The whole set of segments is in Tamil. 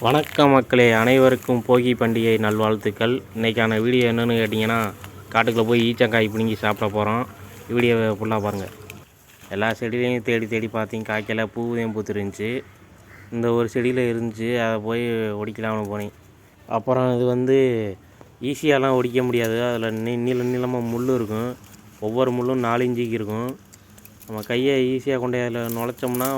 வணக்கம் மக்களே, அனைவருக்கும் போகி பண்டிகை நல்வாழ்த்துக்கள். இன்றைக்கான வீடியோ என்னென்னு கேட்டிங்கன்னா, காட்டுக்குள்ளே போய் ஈச்சங்காய் பிடுங்கி சாப்பிட போகிறோம். வீடியோவை ஃபுல்லாக பாருங்கள். எல்லா செடியிலையும் தேடி தேடி பார்த்தீங்க, காய்க்கல, பூவையும் பூத்துருந்துச்சு. இந்த ஒரு செடியில் இருந்துச்சு, அதை போய் ஒடிக்கலாம்னு போனேன். அப்புறம் இது ஈஸியாலாம் ஒடிக்க முடியாது. அதில் நீளமாக முள் இருக்கும். ஒவ்வொரு முள்ளும் 4 இன்ச்சுக்கு இருக்கும். நம்ம கையை ஈஸியாக கொண்டு அதில் நுழைச்சோம்னா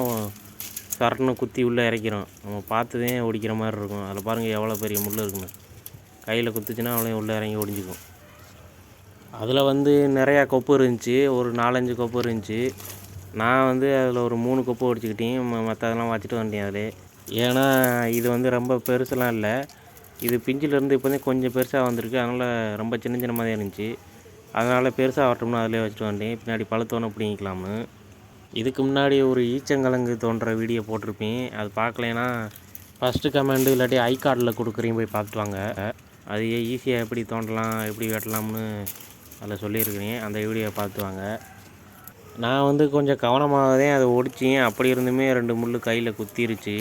சரட்டுன்னு குத்தி உள்ளே இறக்கிறோம். நம்ம பார்த்துதே ஒடிக்கிற மாதிரி இருக்கும். அதில் பாருங்கள் எவ்வளோ பெரிய முள் இருக்குன்னு. கையில் குத்துச்சுன்னா அவ்வளோ உள்ளே இறங்கி ஒடிஞ்சிக்கும். அதில் நிறையா கொப்பு இருந்துச்சு. ஒரு 4-5 கொப்பு இருந்துச்சு. நான் அதில் ஒரு 3 கொப்பு ஒடிச்சிக்கிட்டேன். மற்றதெல்லாம் வச்சுட்டு வந்துட்டேன் அதில். ஏன்னா இது ரொம்ப பெருசெல்லாம் இல்லை. இது பிஞ்சிலேருந்து இப்போ கொஞ்சம் பெருசாக வந்திருக்கு. அதனால் ரொம்ப சின்ன மாதிரி இருந்துச்சு. அதனால் பெருசாக வரட்டும்னு அதிலே வச்சுட்டு வந்துட்டேன். பின்னாடி பழுத்தோன்னு பிடிங்கிக்கலாம்னு. இதுக்கு முன்னாடி ஒரு ஈச்சங்கிழங்கு தோன்ற வீடியோ போட்டிருப்பேன். அது பார்க்கலைன்னா ஃபஸ்ட்டு கமெண்டு இல்லாட்டி ஐ கார்டில் கொடுக்குறீங்க, போய் பார்த்துட்டு வாங்க. அது ஈஸியாக எப்படி தோண்டலாம், எப்படி வெட்டலாம்னு அதில் சொல்லியிருக்கிறேன். அந்த வீடியோவை பார்த்து வாங்க. நான் கொஞ்சம் கவனமாக தான் அதை ஒடிச்சேன். அப்படி இருந்துமே 2 முள் கையில் குத்திருச்சு.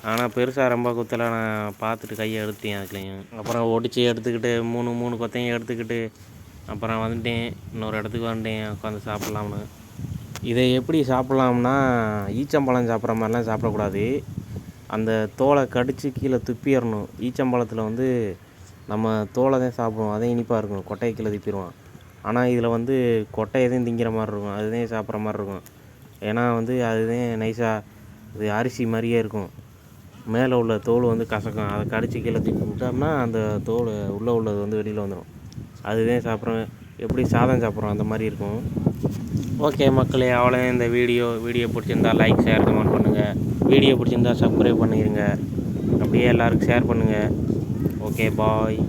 ஆனால் பெருசாக ரொம்ப குத்தலை. நான் பார்த்துட்டு கையை எடுத்தேன். அதுக்குலையும் அப்புறம் ஒடிச்சு எடுத்துக்கிட்டு 3 கொத்தையும் எடுத்துக்கிட்டு அப்புறம் வந்துட்டேன். இன்னொரு இடத்துக்கு வந்துட்டேன் உட்காந்து சாப்பிட்லாம்னு. இதை எப்படி சாப்பிட்லாம்னா, ஈச்சம்பழம் சாப்பிட்ற மாதிரிலாம் சாப்பிடக்கூடாது. அந்த தோலை கடித்து கீழே துப்பிடணும். ஈச்சம்பழத்தில் நம்ம தோலை தான் சாப்பிடுவோம். அதே இனிப்பாக இருக்கும். கொட்டையை கீழே துப்பிடுவோம். ஆனால் இதில் கொட்டையை தான் திங்கிற மாதிரி இருக்கும். அதுதான் சாப்பிட்ற மாதிரி இருக்கும். ஏன்னா அதுதான் நைஸாக அது அரிசி மாதிரியே இருக்கும். மேலே உள்ள தோல் கசக்கும். அதை கடித்து கீழே துப்பி விட்டோம்னா அந்த தோல் உள்ளது வெளியில் வந்துடும். அதுதான் சாப்பிட்றோம். எப்படி சாதம் சாப்பிட்றோம் அந்த மாதிரி இருக்கும். ஓகே மக்களே, அவ்வளோ இந்த வீடியோ பிடிச்சிருந்தா லைக், ஷேர், கமெண்ட் பண்ணுங்கள். வீடியோ பிடிச்சிருந்தா சப்ஸ்கிரைப் பண்ணிடுங்க. அப்படியே எல்லாருக்கும் ஷேர் பண்ணுங்கள். ஓகே, பாய்.